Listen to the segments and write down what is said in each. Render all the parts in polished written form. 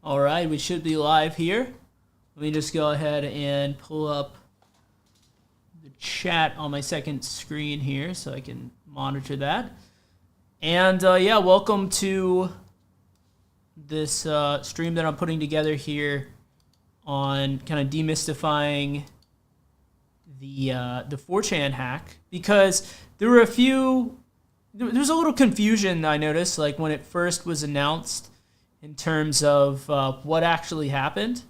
All right, we should be live here. Let me just go ahead and pull up the chat on my second screen here so I can monitor that. And yeah, welcome to this stream that I'm putting together here on kind of demystifying the 4chan hack, because there were there's a little confusion I noticed, like when it first was announced, in terms of what actually happened.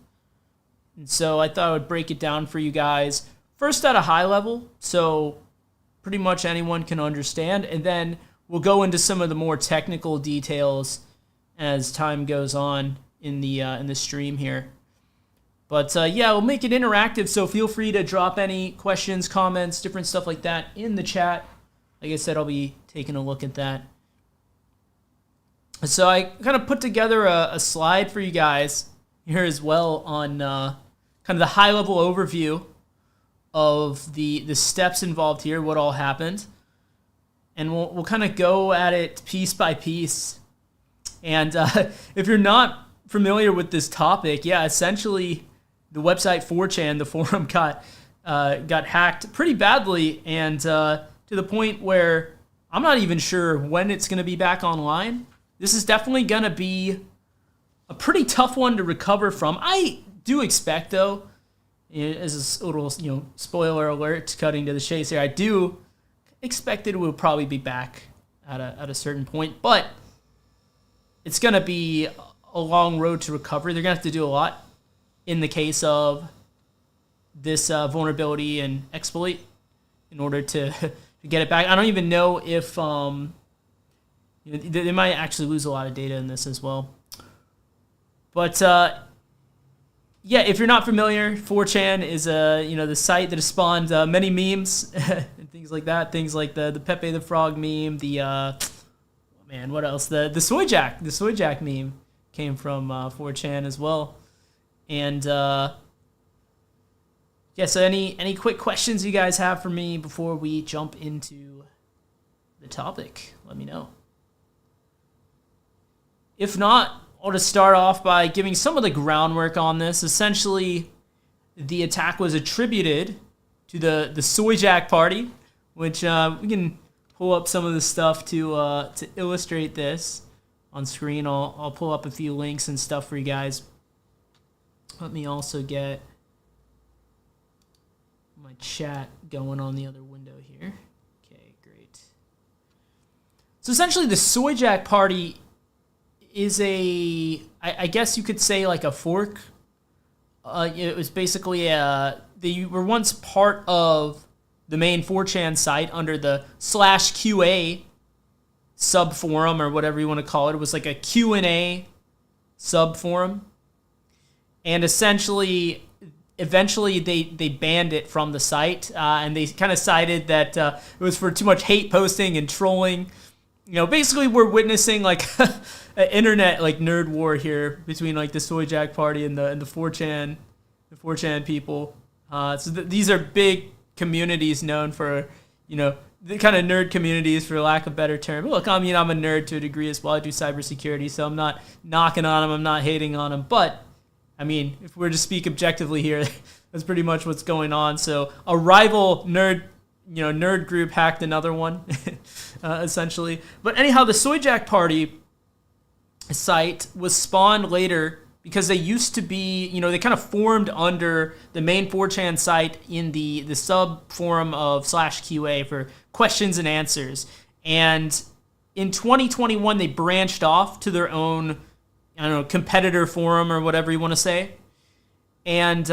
And so I thought I would break it down for you guys, first at a high level, so pretty much anyone can understand, and then we'll go into some of the more technical details as time goes on in the stream here. But yeah, we'll make it interactive, so feel free to drop any questions, comments, different stuff like that in the chat. Like I said, I'll be taking a look at that. So I kind of put together a slide for you guys here as well on kind of the high-level overview of the steps involved here, what all happened. And we'll kind of go at it piece by piece. And if you're not familiar with this topic, yeah, essentially the website 4chan, the forum, got hacked pretty badly, and to the point where I'm not even sure when it's going to be back online. This is definitely going to be a pretty tough one to recover from. I do expect, though, as a little spoiler alert, cutting to the chase here, I do expect it will probably be back at a certain point, but it's going to be a long road to recovery. They're going to have to do a lot in the case of this vulnerability and exploit in order to get it back. I don't even know if they might actually lose a lot of data in this as well. But yeah, if you're not familiar, 4chan is the site that has spawned many memes and things like that. Things like the Pepe the Frog meme, what else? The Soy Jack meme came from 4chan as well. And yeah, so any quick questions you guys have for me before we jump into the topic, let me know. If not, I'll just start off by giving some of the groundwork on this. Essentially, the attack was attributed to the Soy Jack party, which we can pull up some of the stuff to illustrate this on screen. I'll pull up a few links and stuff for you guys. Let me also get my chat going on the other window here. Okay, great. So essentially, the Soy Jack party is I guess you could say like a fork. It was basically they were once part of the main 4chan site under the /QA sub forum, or whatever you want to call it. It was like a Q&A sub forum. And essentially, eventually they banned it from the site, and they kind of cited that it was for too much hate posting and trolling. Basically we're witnessing like an internet like nerd war here between like the Soy Jack party and the 4chan people. So these are big communities known for, the kind of nerd communities, for lack of a better term. But look, I'm a nerd to a degree as well. I do cybersecurity, so I'm not knocking on them. I'm not hating on them. But if we're to speak objectively here, that's pretty much what's going on. So a rival nerd group hacked another one, essentially. But anyhow, the Soy Jack party site was spawned later because they used to be, they kind of formed under the main 4chan site in the sub forum of /QA for questions and answers. And in 2021, they branched off to their own, competitor forum or whatever you want to say. And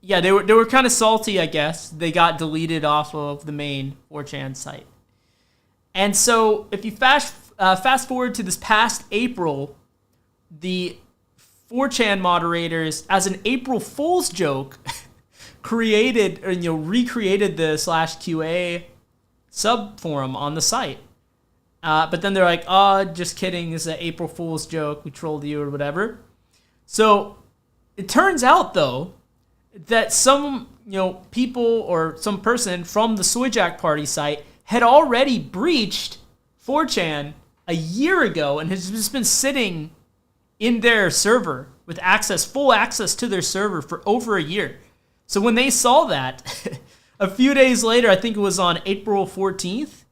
yeah, they were kind of salty, I guess. They got deleted off of the main 4chan site. And so if you fast forward to this past April, the 4chan moderators, as an April Fool's joke, recreated the /QA sub forum on the site. But then they're like, oh, just kidding, it's an April Fool's joke, we trolled you or whatever. So it turns out, though, that some people or some person from the Soy Jack party site had already breached 4chan a year ago and has just been sitting in their server with full access to their server for over a year. So when they saw that, a few days later, I think it was on April 14th,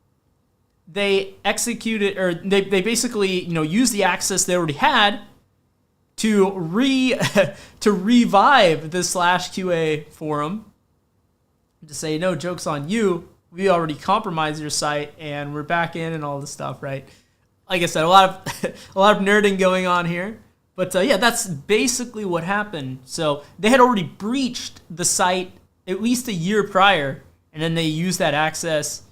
they executed, or they basically, used the access they already had to revive the /QA forum to say, no, joke's on you. We already compromised your site and we're back in and all this stuff, right? Like I said, a lot of nerding going on here. But yeah, that's basically what happened. So they had already breached the site at least a year prior, and then they used that access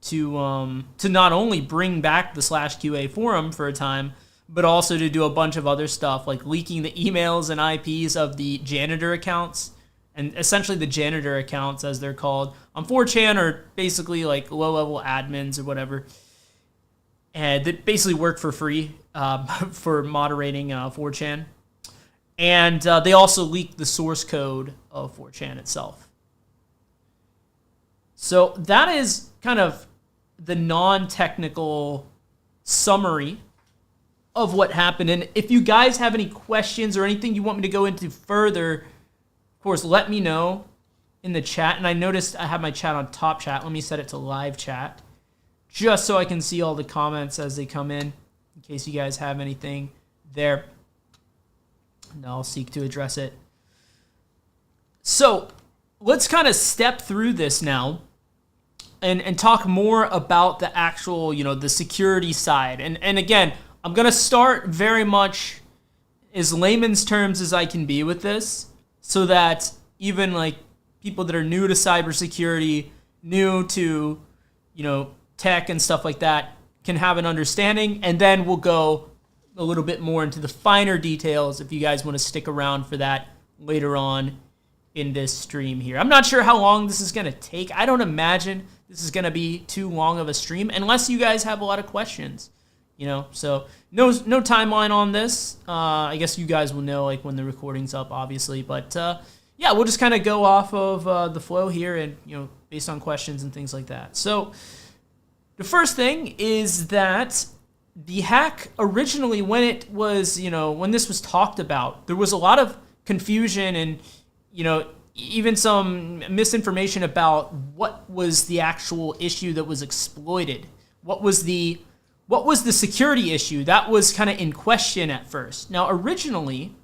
to not only bring back the /QA forum for a time, but also to do a bunch of other stuff like leaking the emails and IPs of the janitor accounts. And essentially the janitor accounts, as they're called, on 4chan are basically like low-level admins or whatever. And that basically work for free for moderating 4chan. And they also leaked the source code of 4chan itself. So that is kind of the non-technical summary of what happened. And if you guys have any questions or anything you want me to go into further, of course, let me know in the chat. And I noticed I have my chat on top chat. Let me set it to live chat just so I can see all the comments as they come in case you guys have anything there. And I'll seek to address it. So let's kind of step through this now and talk more about the actual, the security side. And again, I'm going to start very much as layman's terms as I can be with this, so that even like people that are new to cybersecurity, new to, tech and stuff like that can have an understanding. And then we'll go a little bit more into the finer details if you guys want to stick around for that later on in this stream here. I'm not sure how long this is going to take. I don't imagine this is going to be too long of a stream unless you guys have a lot of questions. So no timeline on this. I guess you guys will know like when the recording's up, obviously. But yeah, we'll just kind of go off of the flow here and based on questions and things like that. So the first thing is that the hack originally, when it was when this was talked about, there was a lot of confusion and even some misinformation about what was the actual issue that was exploited. What was the security issue that was kind of in question at first? Now, originally,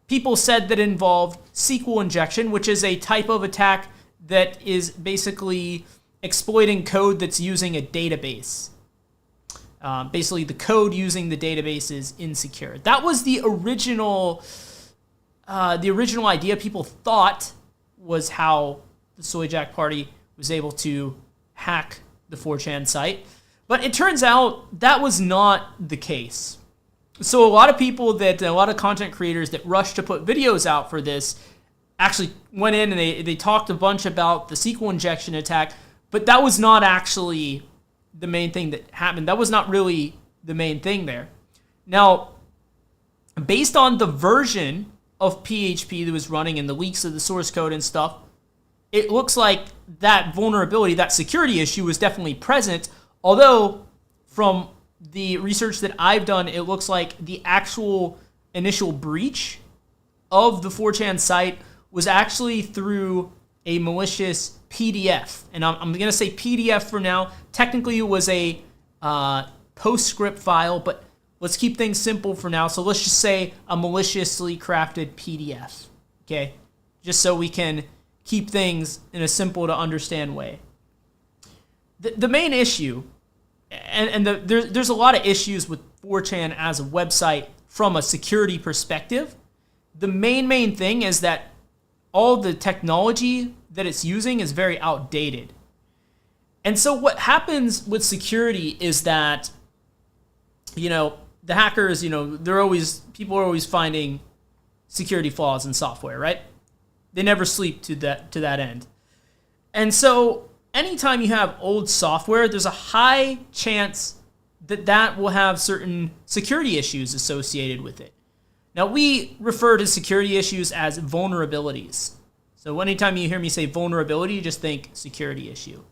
people said that it involved SQL injection, which is a type of attack that is basically exploiting code that's using a database. Basically, the code using the database is insecure. That was the original idea. People thought was how the Soyjack party was able to hack the 4chan site. But it turns out that was not the case. So a lot of content creators that rushed to put videos out for this actually went in and they talked a bunch about the SQL injection attack, but that was not actually the main thing that happened. That was not really the main thing there. Now, based on the version of PHP that was running and the leaks of the source code and stuff, it looks like that vulnerability, that security issue was definitely present. Although, from the research that I've done, it looks like the actual initial breach of the 4chan site was actually through a malicious PDF. And I'm going to say PDF for now. Technically, it was a PostScript file, but let's keep things simple for now. So let's just say a maliciously crafted PDF, okay? Just so we can keep things in a simple to understand way. The main issue, and there's a lot of issues with 4chan as a website from a security perspective. The main thing is that all the technology that it's using is very outdated. And so what happens with security is that, the hackers, people are always finding security flaws in software, right? They never sleep to that end. And so anytime you have old software, there's a high chance that will have certain security issues associated with it. Now, we refer to security issues as vulnerabilities. So anytime you hear me say vulnerability, just think security issue.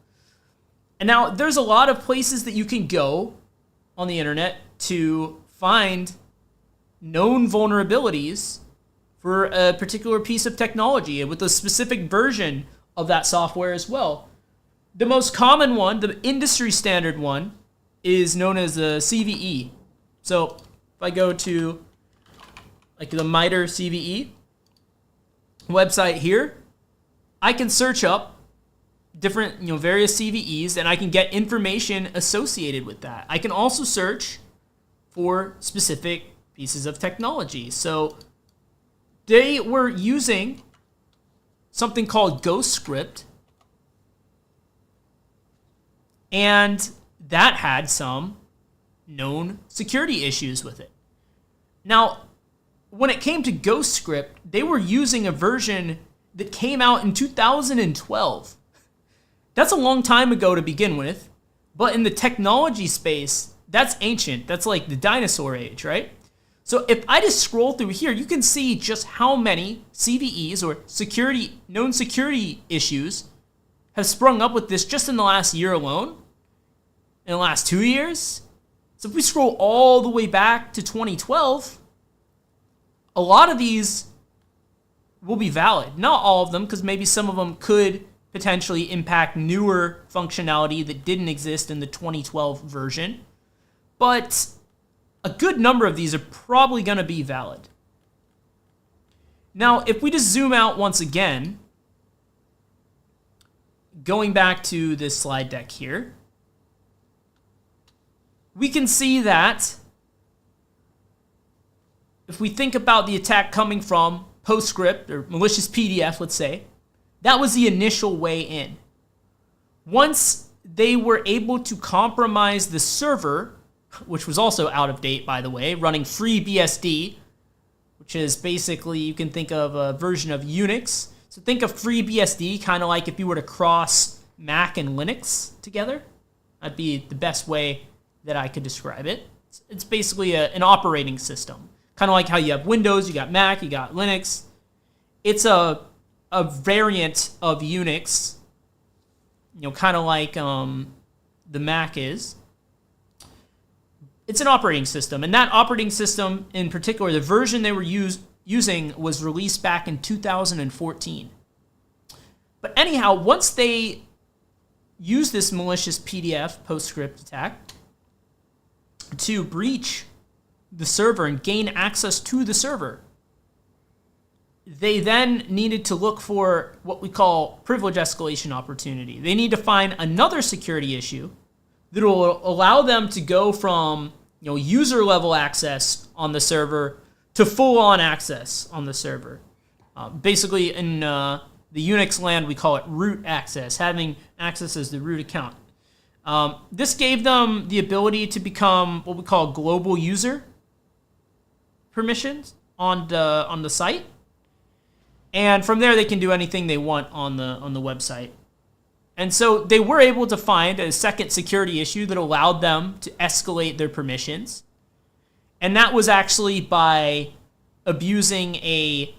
And now there's a lot of places that you can go on the internet to find known vulnerabilities for a particular piece of technology with a specific version of that software as well. The most common one, the industry standard one, is known as the CVE. So if I go to like the MITRE CVE website here, I can search up different, various CVEs, and I can get information associated with that. I can also search for specific pieces of technology. So they were using something called Ghostscript, and that had some known security issues with it. Now, when it came to Ghostscript, they were using a version that came out in 2012. That's a long time ago to begin with, but in the technology space, that's ancient. That's like the dinosaur age, right? So if I just scroll through here, you can see just how many CVEs or known security issues have sprung up with this just in the last year alone, in the last 2 years. So if we scroll all the way back to 2012, a lot of these will be valid. Not all of them, because maybe some of them could potentially impact newer functionality that didn't exist in the 2012 version. But a good number of these are probably going to be valid. Now, if we just zoom out once again, going back to this slide deck here, we can see that if we think about the attack coming from PostScript or malicious PDF, let's say, that was the initial way in. Once they were able to compromise the server, which was also out of date, by the way, running FreeBSD, which is basically, you can think of a version of Unix. So think of FreeBSD kind of like if you were to cross Mac and Linux together. That'd be the best way that I could describe it. It's basically an operating system. Kind of like how you have Windows, you got Mac, you got Linux. It's a variant of Unix, kind of like the Mac is. It's an operating system, and that operating system in particular, the version they were using was released back in 2014. But anyhow, once they used this malicious PDF PostScript attack to breach the server and gain access to the server, they then needed to look for what we call privilege escalation opportunity. They need to find another security issue that will allow them to go from user level access on the server to full on access on the server. Basically, in the Unix land, we call it root access, having access as the root account. This gave them the ability to become what we call global user permissions on the site, and from there they can do anything they want on the website. And so they were able to find a second security issue that allowed them to escalate their permissions. And that was actually by abusing a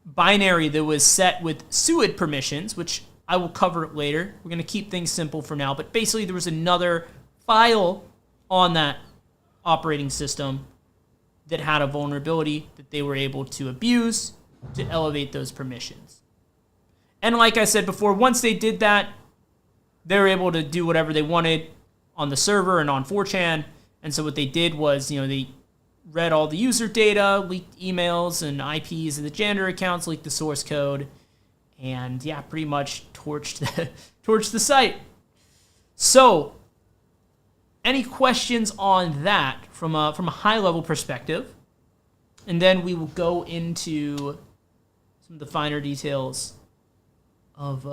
binary that was set with SUID permissions, which I will cover later. We're going to keep things simple for now. But basically there was another file on that operating system that had a vulnerability that they were able to abuse to elevate those permissions. And like I said before, once they did that, they were able to do whatever they wanted on the server and on 4chan. And so what they did was, they read all the user data, leaked emails and IPs of the janitor accounts, leaked the source code, and pretty much torched the site. So, any questions on that from a high level perspective? And then we will go into some of the finer details of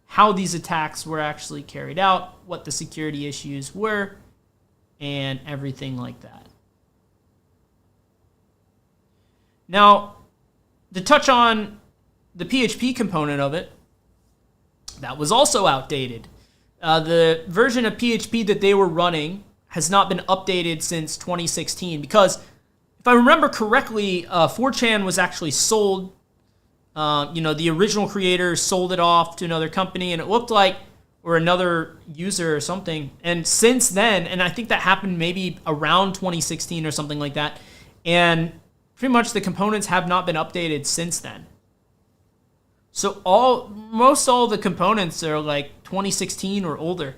how these attacks were actually carried out, what the security issues were, and everything like that. Now, to touch on the PHP component of it, that was also outdated. The version of PHP that they were running has not been updated since 2016 because, if I remember correctly, 4chan was actually sold. The original creator sold it off to another company, and it looked like, or another user or something. And since then, and I think that happened maybe around 2016 or something like that, And pretty much the components have not been updated since then. So most all the components are like 2016 or older.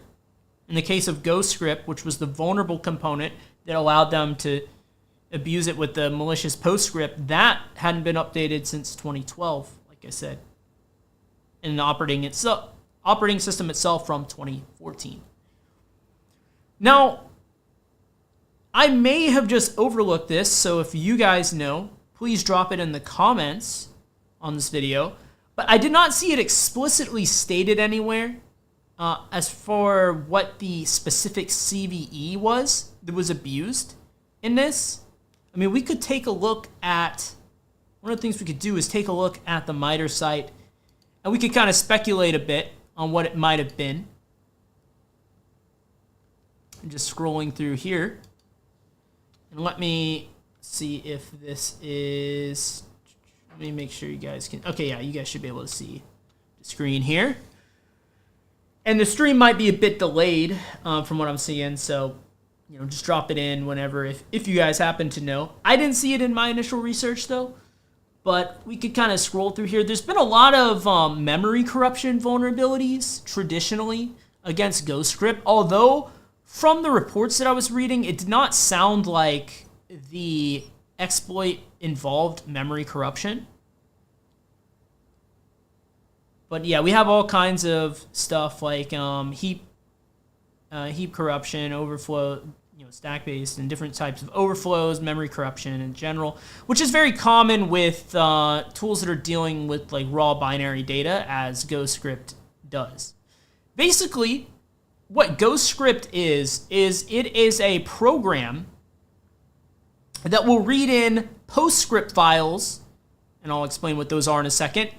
In the case of Ghostscript, which was the vulnerable component that allowed them to abuse it with the malicious postscript, that hadn't been updated since 2012, like I said. And the operating system itself from 2014. Now, I may have just overlooked this, so if you guys know, please drop it in the comments on this video. But I did not see it explicitly stated anywhere as for what the specific CVE was that was abused in this. I mean, we could take a look at, one of the things we could do is take a look at the MITRE site, and we could kind of speculate a bit on what it might have been. I'm just scrolling through here. And let me see if this is, let me make sure you guys can, okay, yeah, you guys should be able to see the screen here. And the stream might be a bit delayed from what I'm seeing, so, you know, just drop it in whenever if you guys happen to know. I didn't see it in my initial research, though, but we could kind of scroll through here. There's been a lot of memory corruption vulnerabilities, traditionally, against Ghostscript, although from the reports that I was reading, it did not sound like the exploit involved memory corruption. But yeah, we have all kinds of stuff like heap corruption, overflow, you know, stack-based, and different types of overflows, memory corruption in general, which is very common with tools that are dealing with like raw binary data, as Ghostscript does. Basically, what Ghostscript is it is a program that will read in PostScript files, and I'll explain what those are in a second,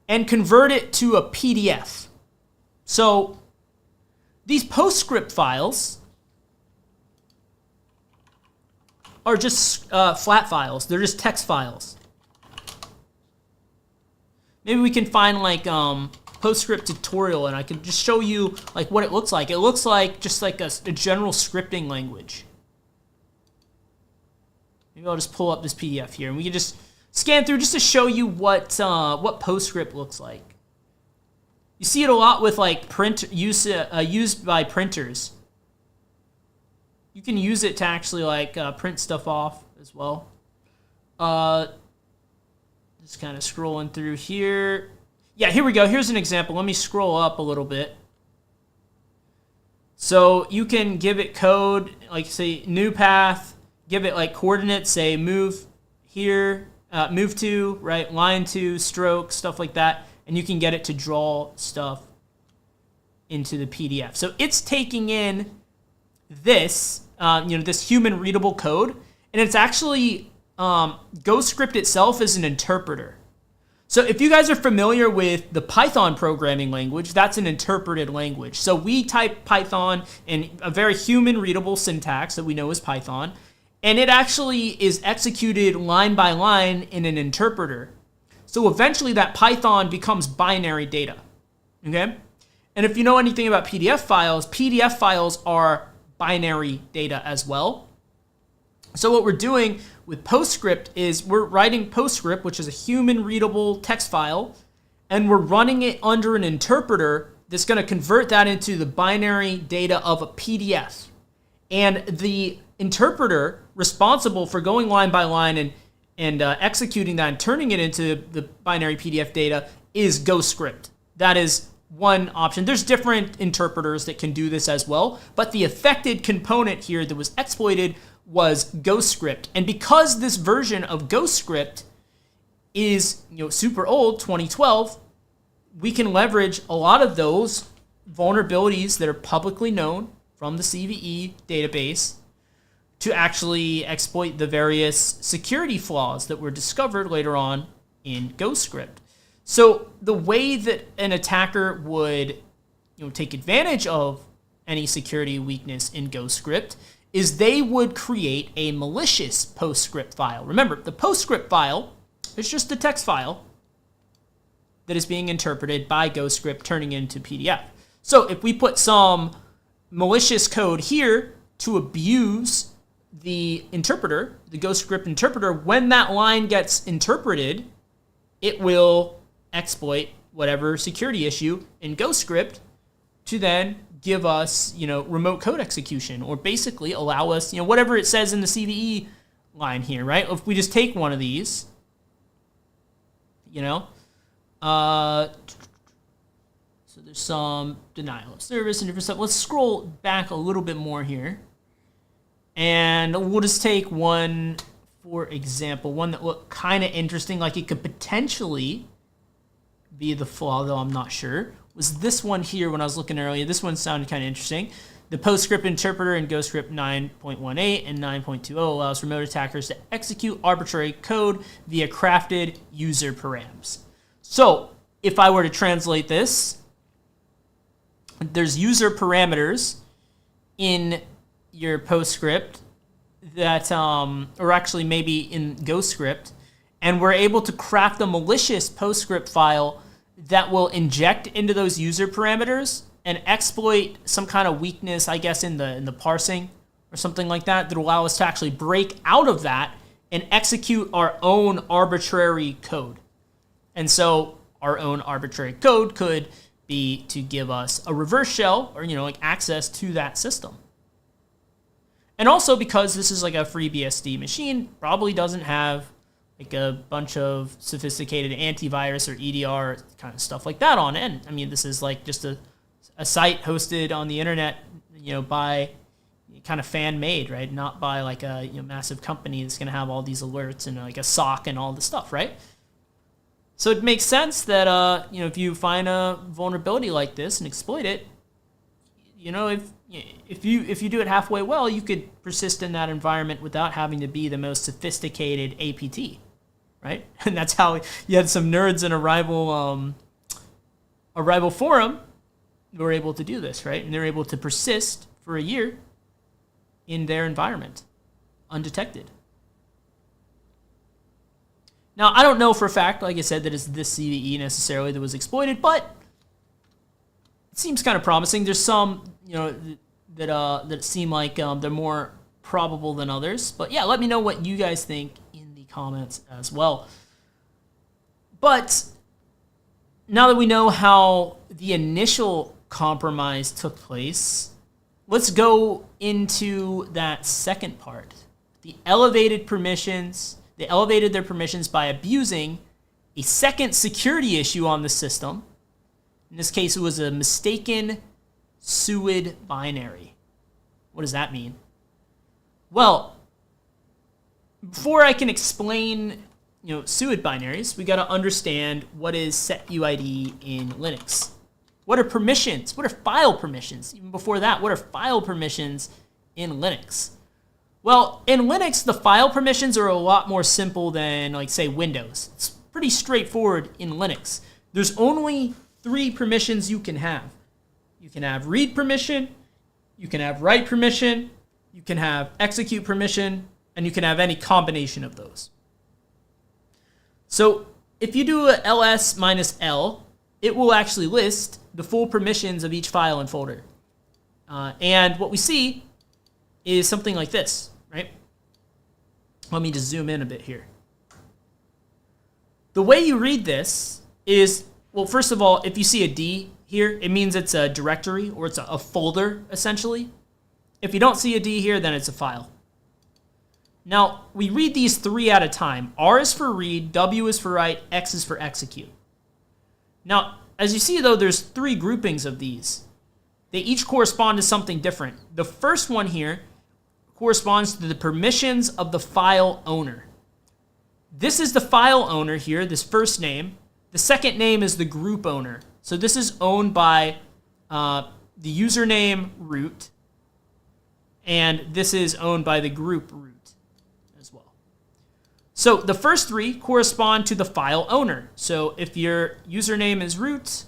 and convert it to a PDF. So these PostScript files are just flat files. They're just text files. Maybe we can find like PostScript tutorial, and I can just show you like what it looks like. It looks like just like a general scripting language. Maybe I'll just pull up this PDF here, and we can just scan through just to show you what PostScript looks like. You see it a lot with like used by printers. You can use it to actually like print stuff off as well. Just kind of scrolling through here. Yeah, here we go. Here's an example. Let me scroll up a little bit. So you can give it code, like say new path, give it like coordinates, say move here, move to, right, line to, stroke, stuff like that, and you can get it to draw stuff into the PDF. So it's taking in this, this human readable code, and it's actually Ghostscript itself is an interpreter. So if you guys are familiar with the Python programming language, that's an interpreted language. So we type Python in a very human readable syntax that we know is Python, and it actually is executed line by line in an interpreter. So eventually that Python becomes binary data, okay? And if you know anything about PDF files are binary data as well. So what we're doing with PostScript is we're writing PostScript, which is a human readable text file, and we're running it under an interpreter that's going to convert that into the binary data of a PDF. And the interpreter responsible for going line by line and executing that and turning it into the binary PDF data is Ghostscript. That is one option. There's different interpreters that can do this as well, but the affected component here that was exploited was Ghostscript. And because this version of Ghostscript is super old, 2012, we can leverage a lot of those vulnerabilities that are publicly known from the CVE database to actually exploit the various security flaws that were discovered later on in Ghostscript. So the way that an attacker would take advantage of any security weakness in Ghostscript is they would create a malicious PostScript file. Remember, the PostScript file is just a text file that is being interpreted by Ghostscript, turning into PDF. So if we put some malicious code here to abuse the interpreter, the Ghostscript interpreter, when that line gets interpreted, it will exploit whatever security issue in Ghostscript to then give us, remote code execution, or basically allow us, whatever it says in the CVE line here, right? If we just take one of these, so there's some denial of service and different stuff. Let's scroll back a little bit more here. And we'll just take one, for example, one that looked kind of interesting, like it could potentially be the flaw, though I'm not sure, was this one here when I was looking earlier. This one sounded kind of interesting. The PostScript interpreter in Ghostscript 9.18 and 9.20 allows remote attackers to execute arbitrary code via crafted user params. So if I were to translate this, there's user parameters in your PostScript that, or actually maybe in Ghostscript, and we're able to craft a malicious PostScript file that will inject into those user parameters and exploit some kind of weakness, I guess, in the parsing or something like that, that will allow us to actually break out of that and execute our own arbitrary code. And so our own arbitrary code could be to give us a reverse shell or, access to that system. And also because this is like a FreeBSD machine, probably doesn't have like a bunch of sophisticated antivirus or EDR kind of stuff like that on it. And this is like just a site hosted on the internet, by kind of fan-made, right? Not by like a massive company that's going to have all these alerts and like a SOC and all this stuff, right? So it makes sense that if you find a vulnerability like this and exploit it, if you do it halfway well, you could persist in that environment without having to be the most sophisticated APT, right? And that's how you had some nerds in a rival forum who were able to do this, right? And they're able to persist for a year in their environment, undetected. Now, I don't know for a fact, like I said, that it's this CVE necessarily that was exploited, but it seems kind of promising. There's some, that seem like they're more probable than others. But yeah, let me know what you guys think in the comments as well. But now that we know how the initial compromise took place, let's go into that second part. The elevated permissions. They elevated their permissions by abusing a second security issue on the system. In this case, it was a mistaken SUID binary. What does that mean? Well, before I can explain, SUID binaries, we got to understand what is setuid in Linux. What are permissions? What are file permissions? Even before that, what are file permissions in Linux? Well, in Linux, the file permissions are a lot more simple than, like, say, Windows. It's pretty straightforward in Linux. There's only 3 permissions you can have. You can have read permission, you can have write permission, you can have execute permission, and you can have any combination of those. So if you do a ls -l, it will actually list the full permissions of each file and folder. And what we see is something like this, right? Let me just zoom in a bit here. The way you read this is, well, first of all, if you see a D here, it means it's a directory or it's a folder, essentially. If you don't see a D here, then it's a file. Now, we read these 3 at a time. R is for read, W is for write, X is for execute. Now, as you see, though, there's 3 groupings of these. They each correspond to something different. The first one here corresponds to the permissions of the file owner. This is the file owner here, this first name. The second name is the group owner. So this is owned by the username root, and this is owned by the group root as well. So the first 3 correspond to the file owner. So if your username is root,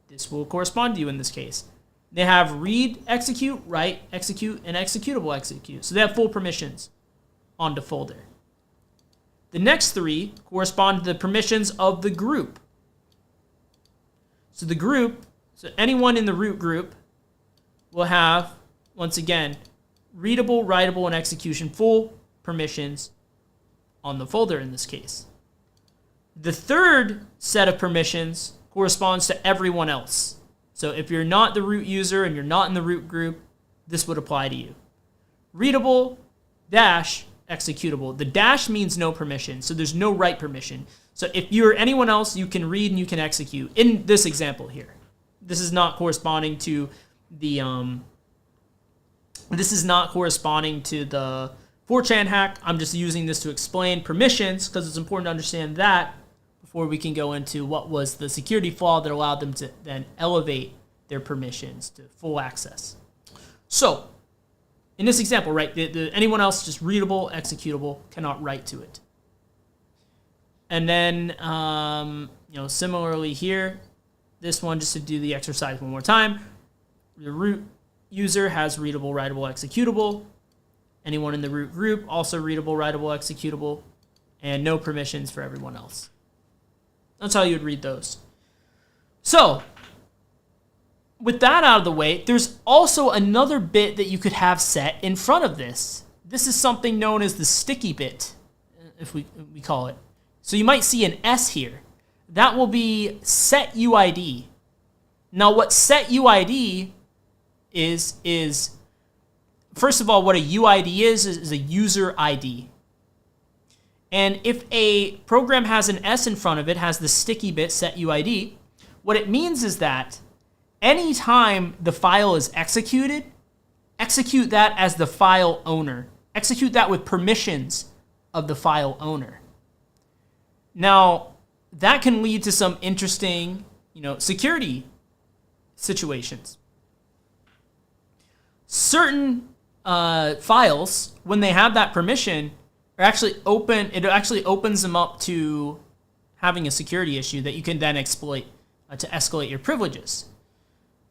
this will correspond to you in this case. They have read, execute, write, execute, and executable execute. So they have full permissions on the folder. The next 3 correspond to the permissions of the group. So the group, so anyone in the root group will have, once again, readable, writable, and execution full permissions on the folder in this case. The third set of permissions corresponds to everyone else. So if you're not the root user and you're not in the root group, this would apply to you. Readable dash executable. The dash means no permission, so there's no write permission. So if you're anyone else, you can read and you can execute. In this example here, this is not corresponding to the 4chan hack. I'm just using this to explain permissions because it's important to understand that before we can go into what was the security flaw that allowed them to then elevate their permissions to full access. So in this example, right, anyone else just readable, executable, cannot write to it. And then, similarly here, this one, just to do the exercise one more time, the root user has readable, writable, executable. Anyone in the root group, also readable, writable, executable, and no permissions for everyone else. That's how you would read those. So, with that out of the way, there's also another bit that you could have set in front of this. This is something known as the sticky bit, if we call it. So you might see an S here. That will be set UID. Now what set UID is first of all, what a UID is a user ID. And if a program has an S in front of it, has the sticky bit set UID, what it means is that anytime the file is executed, execute that as the file owner. Execute that with permissions of the file owner. Now, that can lead to some interesting, security situations. Certain files, when they have that permission, are actually open. It actually opens them up to having a security issue that you can then exploit to escalate your privileges.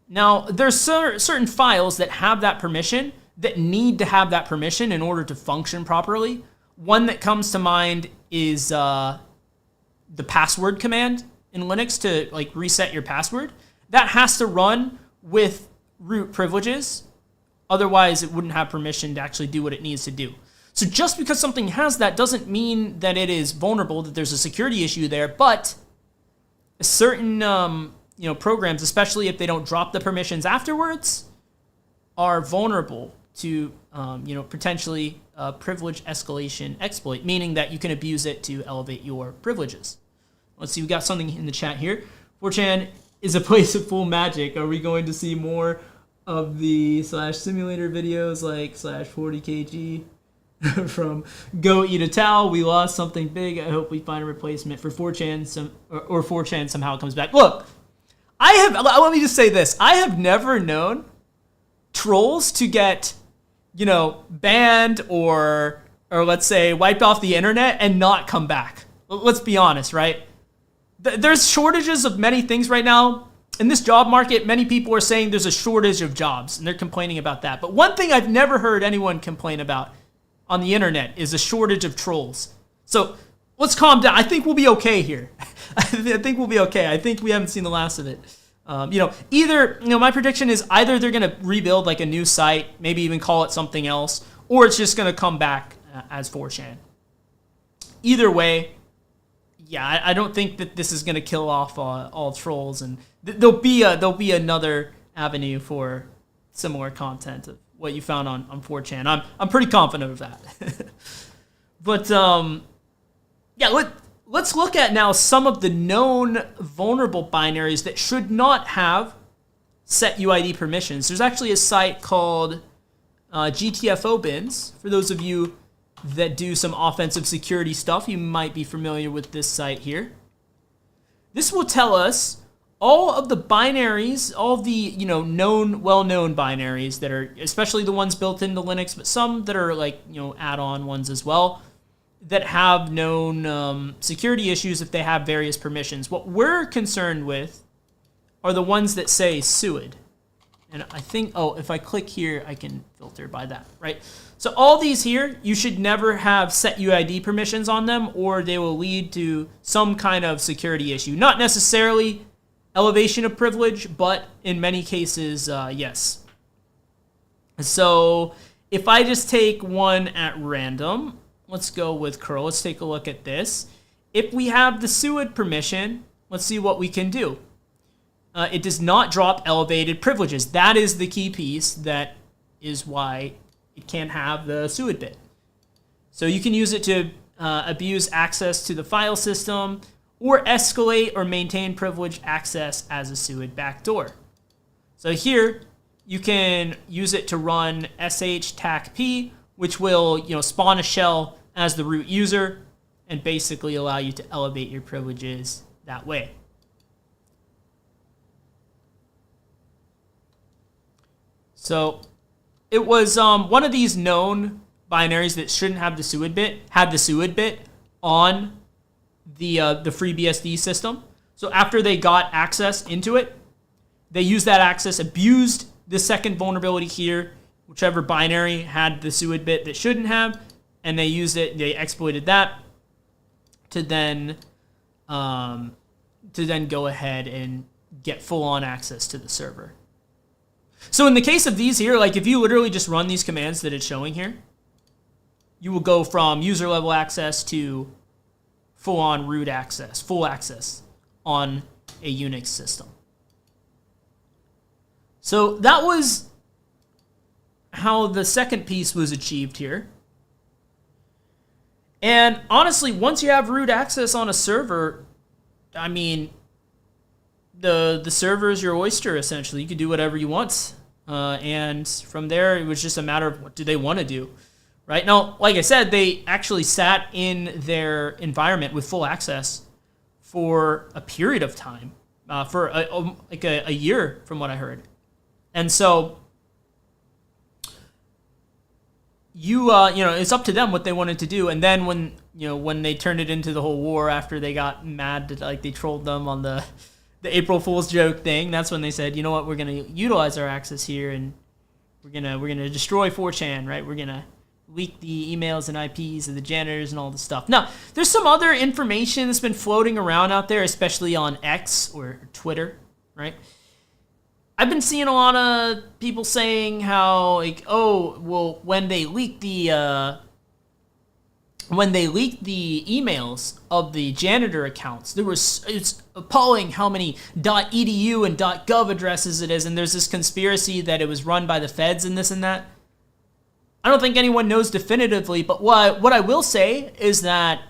Now, there's certain files that have that permission that need to have that permission in order to function properly. One that comes to mind is the password command in Linux to reset your password. That has to run with root privileges. Otherwise, it wouldn't have permission to actually do what it needs to do. So just because something has that doesn't mean that it is vulnerable, that there's a security issue there, but certain programs, especially if they don't drop the permissions afterwards, are vulnerable to potentially privilege escalation exploit, meaning that you can abuse it to elevate your privileges. Let's see, we got something in the chat here. 4chan is a place of full magic. Are we going to see more of the /simulator videos like /40kg from Go Eat a Towel? We lost something big. I hope we find a replacement for 4chan or 4chan somehow comes back. Look, let me just say this. I have never known trolls to get, banned or let's say wiped off the internet and not come back. Let's be honest, right? There's shortages of many things right now. In this job market, many people are saying there's a shortage of jobs, and they're complaining about that. But one thing I've never heard anyone complain about on the internet is a shortage of trolls. So let's calm down. I think we'll be okay here. I think we'll be okay. I think we haven't seen the last of it. My prediction is either they're going to rebuild a new site, maybe even call it something else, or it's just going to come back as 4chan. Either way, yeah, I don't think that this is going to kill off all trolls, and there'll be another avenue for similar content of what you found on 4chan. I'm pretty confident of that. But let's look at now some of the known vulnerable binaries that should not have set UID permissions. There's actually a site called GTFOBins. For those of you that do some offensive security stuff, you might be familiar with this site here. This will tell us all of the binaries, all of the well-known binaries that are, especially the ones built into Linux, but some that are add-on ones as well, that have known security issues if they have various permissions. What we're concerned with are the ones that say SUID. And I think, if I click here, I can filter by that, right? So all these here, you should never have set UID permissions on them, or they will lead to some kind of security issue. Not necessarily elevation of privilege, but in many cases, yes. So if I just take one at random, let's go with curl. Let's take a look at this. If we have the SUID permission, let's see what we can do. It does not drop elevated privileges. That is the key piece. That is why it can't have the SUID bit. So you can use it to abuse access to the file system or escalate or maintain privileged access as a SUID backdoor. So here you can use it to run sh-tac-p, which will spawn a shell as the root user and basically allow you to elevate your privileges that way. So it was one of these known binaries that shouldn't have the SUID bit, had the SUID bit on the FreeBSD system. So after they got access into it, they used that access, abused the second vulnerability here, whichever binary had the SUID bit that shouldn't have, and they used it, they exploited that to then go ahead and get full-on access to the server. So in the case of these here, like if you literally just run these commands that it's showing here, you will go from user level access to full-on root access, full access on a Unix system. So that was how the second piece was achieved here. And honestly, once you have root access on a server, I mean, the server is your oyster, essentially. You can do whatever you want. And from there, it was just a matter of what do they want to do. Right now, like I said, they actually sat in their environment with full access for a period of time, for a year, from what I heard. And so, it's up to them what they wanted to do. And then when they turned it into the whole war after they got mad that they trolled them on the April Fool's joke thing, that's when they said, you know what, we're gonna utilize our access here and we're gonna destroy 4chan, right? We're gonna leak the emails and IPs of the janitors and all the stuff. Now, there's some other information that's been floating around out there, especially on X or Twitter, right? I've been seeing a lot of people saying how, when they leaked the emails of the janitor accounts, it's appalling how many .edu and .gov addresses it is, and there's this conspiracy that it was run by the feds and this and that. I don't think anyone knows definitively, but what I will say is that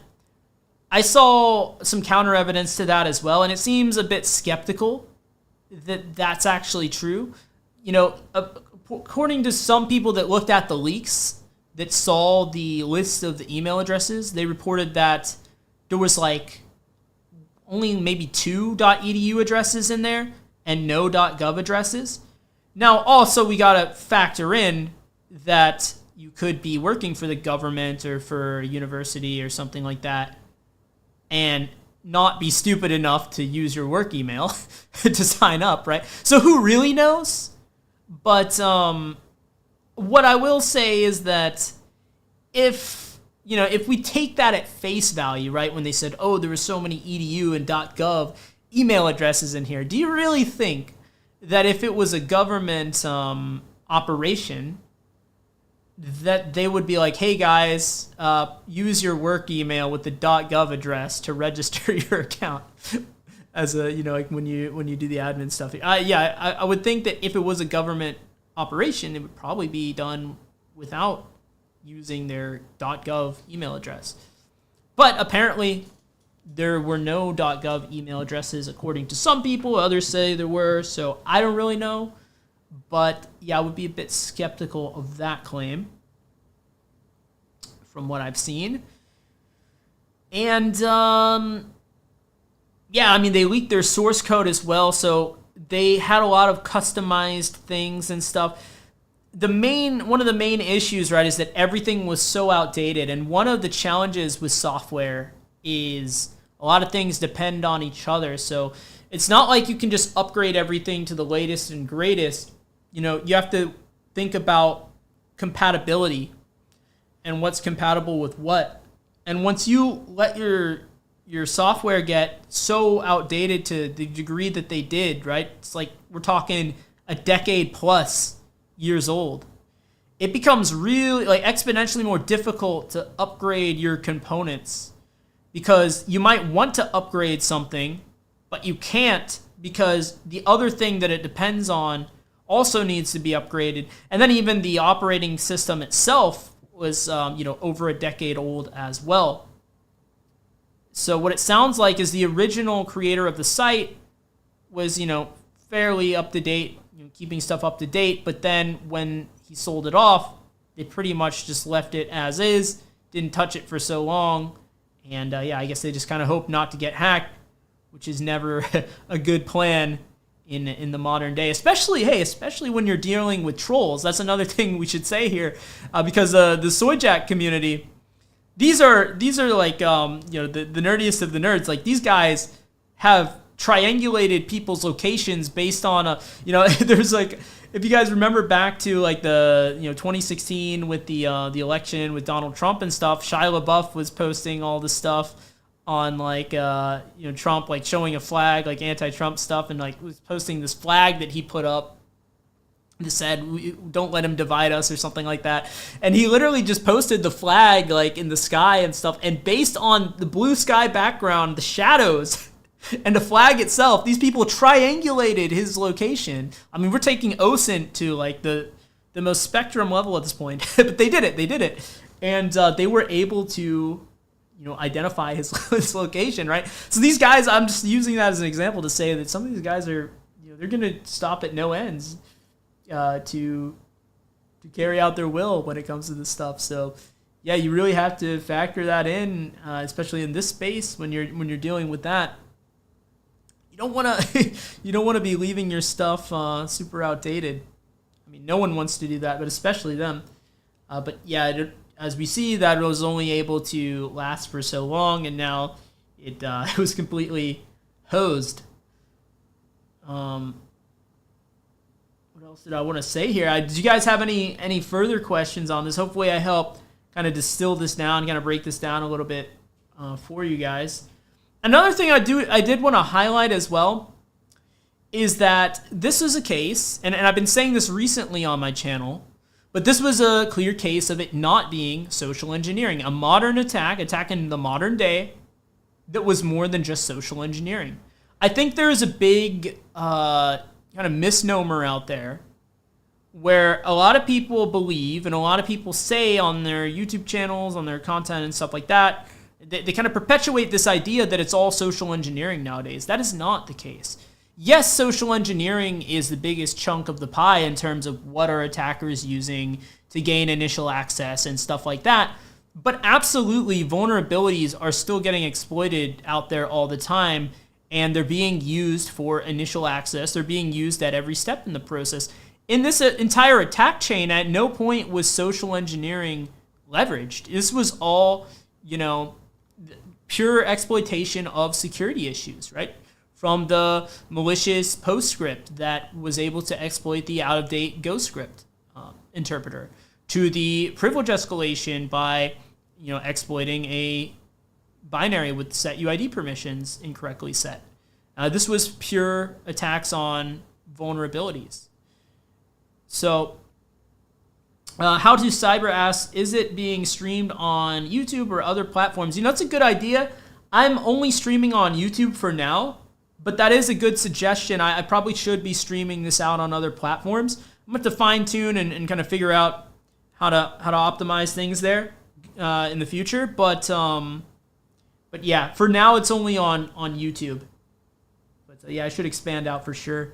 I saw some counter evidence to that as well, and it seems a bit skeptical that that's actually true. According to some people that looked at the leaks that saw the list of the email addresses, they reported that there was only maybe 2 .edu addresses in there and no .gov addresses. Now, also, we got to factor in that you could be working for the government or for a university or something like that and not be stupid enough to use your work email to sign up, right? So who really knows? But what I will say is that if we take that at face value, right, when they said, oh, there were so many edu and .gov email addresses in here, do you really think that if it was a government operation that they would be like, hey guys, use your work email with the .gov address to register your account as a, when you do the admin stuff. I would think that if it was a government operation, it would probably be done without using their .gov email address. But apparently there were no .gov email addresses according to some people. Others say there were, so I don't really know. But yeah, I would be a bit skeptical of that claim from what I've seen. And they leaked their source code as well, so they had a lot of customized things and stuff. One of the main issues, right, is that everything was so outdated, and one of the challenges with software is a lot of things depend on each other. So it's not like you can just upgrade everything to the latest and greatest. You have to think about compatibility and what's compatible with what. And once you let your software get so outdated to the degree that they did, right? It's like we're talking a decade plus years old. it becomes really like exponentially more difficult to upgrade your components, because you might want to upgrade something, but you can't because the other thing that it depends on also needs to be upgraded. And then even the operating system itself was, over a decade old as well. So what it sounds like is the original creator of the site was, fairly up to date, keeping stuff up to date. But then when he sold it off, they pretty much just left it as is, didn't touch it for so long. And I guess they just kind of hope not to get hacked, which is never a good plan in the modern day, especially when you're dealing with trolls. That's another thing we should say here, because the Soyjack community, these are like the nerdiest of the nerds. Like, these guys have triangulated people's locations based on there's like, if you guys remember back to like the 2016 with the election with Donald Trump and stuff, Shia LaBeouf was posting all this stuff on like Trump, like showing a flag, like anti-Trump stuff, and like was posting this flag that he put up that said "Don't let him divide us" or something like that. And he literally just posted the flag like in the sky and stuff, and based on the blue sky background, the shadows and the flag itself, these people triangulated his location. I mean, we're taking OSINT to like the most spectrum level at this point, but they did it, and they were able to identify his location, right? So these guys, I'm just using that as an example to say that some of these guys are, they're going to stop at no ends to carry out their will when it comes to this stuff. So yeah, you really have to factor that in, especially in this space when you're dealing with that. You don't want to be leaving your stuff super outdated. I mean, no one wants to do that, but especially them. But yeah, as we see, that was only able to last for so long, and now it was completely hosed. What else did I want to say here? Did you guys have any further questions on this? Hopefully I helped kind of distill this down, kind of break this down a little bit for you guys. Another thing I did want to highlight as well is that this is a case, and I've been saying this recently on my channel, but this was a clear case of it not being social engineering, a modern attack in the modern day that was more than just social engineering. I think there is a big kind of misnomer out there where a lot of people believe and a lot of people say on their YouTube channels, on their content and stuff like that, they kind of perpetuate this idea that it's all social engineering nowadays. That is not the case. Yes, social engineering is the biggest chunk of the pie in terms of what are attackers using to gain initial access and stuff like that. But absolutely, vulnerabilities are still getting exploited out there all the time, and they're being used for initial access. They're being used at every step in the process. In this entire attack chain, at no point was social engineering leveraged. This was all, pure exploitation of security issues, right? From the malicious PostScript that was able to exploit the out-of-date Ghostscript interpreter, to the privilege escalation by, exploiting a binary with set UID permissions incorrectly set. This was pure attacks on vulnerabilities. So, How to Cyber asks, is it being streamed on YouTube or other platforms? That's a good idea. I'm only streaming on YouTube for now, but that is a good suggestion. I probably should be streaming this out on other platforms. I'm going to have to fine tune and kind of figure out how to optimize things there in the future. But yeah, for now it's only on YouTube. But yeah, I should expand out for sure.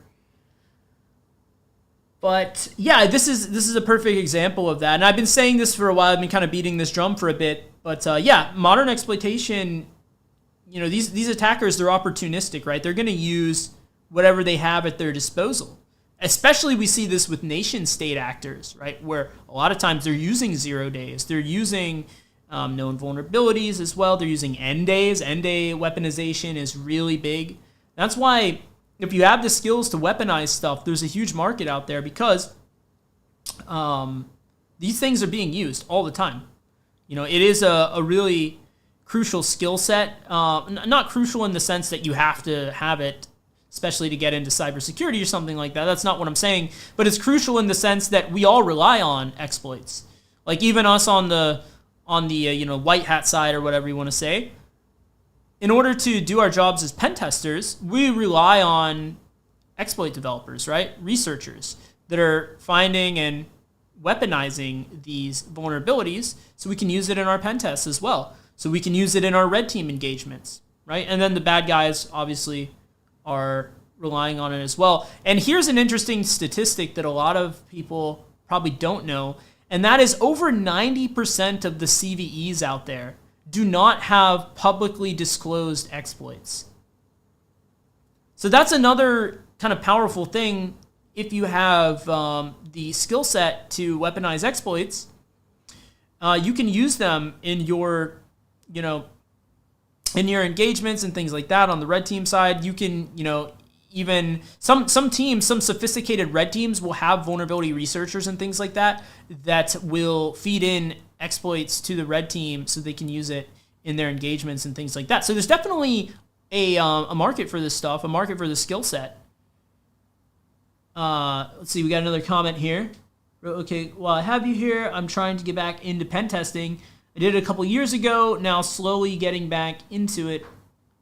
But yeah, this is a perfect example of that. And I've been saying this for a while. I've been kind of beating this drum for a bit. But yeah, modern exploitation, these attackers, they're opportunistic, right? They're going to use whatever they have at their disposal. Especially we see this with nation state actors, right? Where a lot of times they're using 0 days. They're using known vulnerabilities as well. They're using end days. End day weaponization is really big. That's why if you have the skills to weaponize stuff, there's a huge market out there because these things are being used all the time. It is a really crucial skill set. Not crucial in the sense that you have to have it especially to get into cybersecurity or something like that. That's not what I'm saying, but it's crucial in the sense that we all rely on exploits. Like even us on the white hat side or whatever you want to say. In order to do our jobs as pen testers, we rely on exploit developers, right? Researchers that are finding and weaponizing these vulnerabilities so we can use it in our pen tests as well. So we can use it in our red team engagements, right? And then the bad guys obviously are relying on it as well. And here's an interesting statistic that a lot of people probably don't know, and that is over 90% of the CVEs out there do not have publicly disclosed exploits. So that's another kind of powerful thing. If you have the skill set to weaponize exploits, you can use them in your, in your engagements and things like that. On the red team side, you can, even some teams, some sophisticated red teams will have vulnerability researchers and things like that that will feed in exploits to the red team so they can use it in their engagements and things like that. So there's definitely a market for this stuff, a market for the skill set. Let's see, we got another comment here. Okay, well, I have you here. I'm trying to get back into pen testing. I did it a couple years ago, now slowly getting back into it.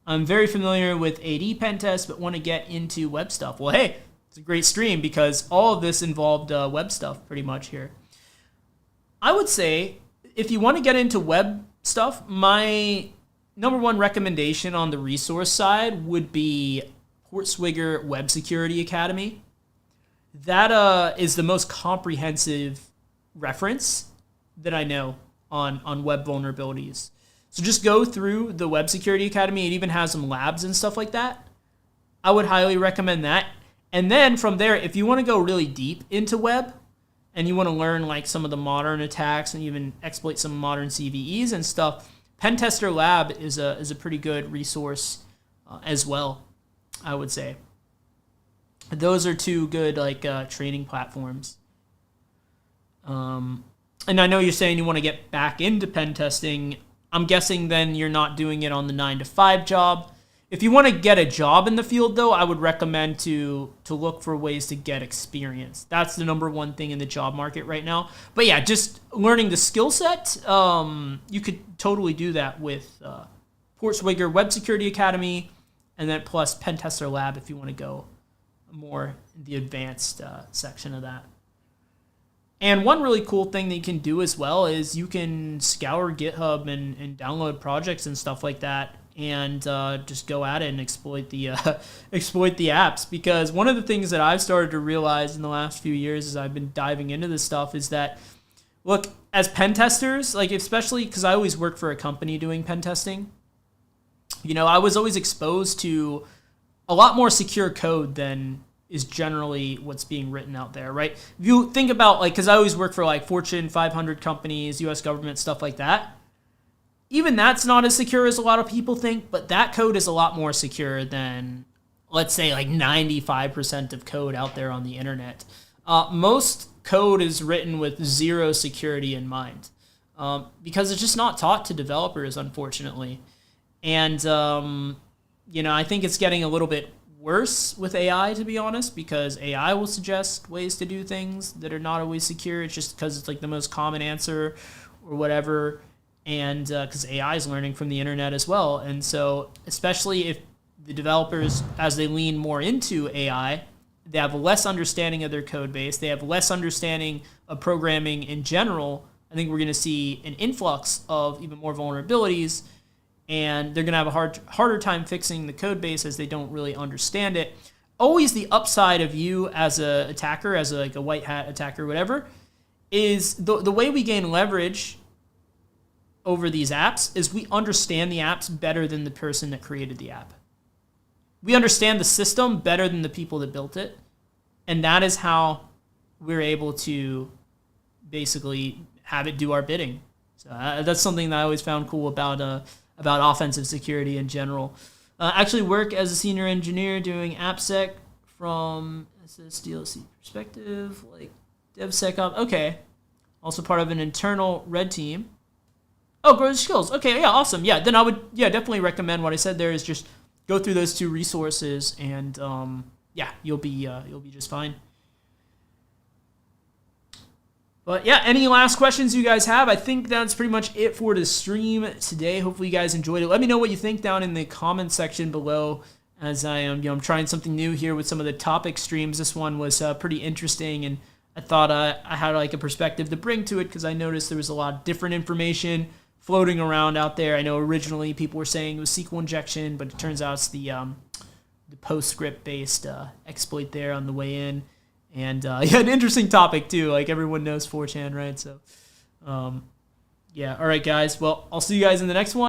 I'm very familiar with AD pen tests, but want to get into web stuff. Well, hey, it's a great stream because all of this involved web stuff pretty much here. I would say if you want to get into web stuff, my number one recommendation on the resource side would be Portswigger Web Security Academy. That is the most comprehensive reference that I know on web vulnerabilities. So just go through the Web Security Academy. It even has some labs and stuff like that. I would highly recommend that. And then from there, if you want to go really deep into web and you want to learn like some of the modern attacks and even exploit some modern CVEs and stuff, Pen Tester Lab is a pretty good resource as well, I would say. Those are two good training platforms. And I know you're saying you want to get back into pen testing. I'm guessing then you're not doing it on the 9-to-5 job. If you want to get a job in the field, though, I would recommend to look for ways to get experience. That's the number one thing in the job market right now. But yeah, just learning the skill set, you could totally do that with Portswigger Web Security Academy, and then plus Pen Tester Lab if you want to go more in the advanced section of that. And one really cool thing that you can do as well is you can scour GitHub and download projects and stuff like that, and just go at it and exploit the apps. Because one of the things that I've started to realize in the last few years as I've been diving into this stuff is that, look, as pen testers, like especially because I always work for a company doing pen testing, I was always exposed to a lot more secure code than is generally what's being written out there, right? If you think about, because I always work for Fortune 500 companies, U.S. government, stuff like that, even that's not as secure as a lot of people think, but that code is a lot more secure than, let's say, 95% of code out there on the internet. Most code is written with zero security in mind because it's just not taught to developers, unfortunately. And, I think it's getting a little bit worse with AI, to be honest, because AI will suggest ways to do things that are not always secure. It's just because it's the most common answer or whatever. And because AI is learning from the internet as well. And so especially if the developers, as they lean more into AI, they have less understanding of their code base, they have less understanding of programming in general, I think we're going to see an influx of even more vulnerabilities, and they're going to have a harder time fixing the code base as they don't really understand it. Always the upside of you as a attacker, as a white hat attacker, whatever, is the way we gain leverage over these apps is we understand the apps better than the person that created the app. We understand the system better than the people that built it, and that is how we're able to basically have it do our bidding. So that's something that I always found cool about offensive security in general. Actually work as a senior engineer doing AppSec from SSDLC perspective, DevSecOps. Okay. Also part of an internal red team. Oh, grow skills. Okay, yeah, awesome. Yeah, then I would definitely recommend what I said there is just go through those 2 resources, and yeah, you'll be just fine. But yeah, any last questions you guys have? I think that's pretty much it for the stream today. Hopefully you guys enjoyed it. Let me know what you think down in the comment section below, as I am, I'm trying something new here with some of the topic streams. This one was pretty interesting, and I thought I had like a perspective to bring to it, because I noticed there was a lot of different information floating around out there. I know originally people were saying it was SQL injection, but it turns out it's the PostScript based exploit there on the way in. And yeah, an interesting topic too. Like, everyone knows 4chan, right? So yeah, all right guys, well, I'll see you guys in the next one.